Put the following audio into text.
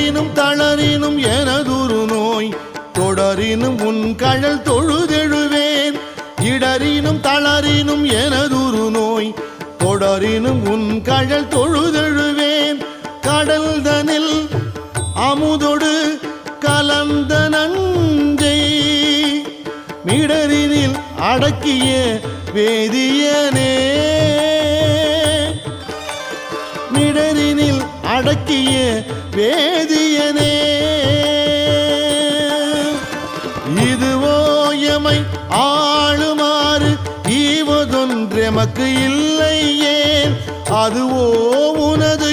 இடரினும் தளரினும் எனதுரு நோய் தொடரினும் உன் கழல் தொழுதெழுவேன் இடரினும் தளரினும் எனதுரு நோய் தொடரினும் உன் கழல் தொழுதெழுவேன் கடல் தனில் அமுதொடு கலந்த நஞ்சை மிடரினில் அடக்கிய வேதியனே மிடரினில் அடக்கிய வேதியனே இதுவோ எமை ஆளுமாறு ஈவதொன்றெமக்கு இல்லையே அதுவோ உனது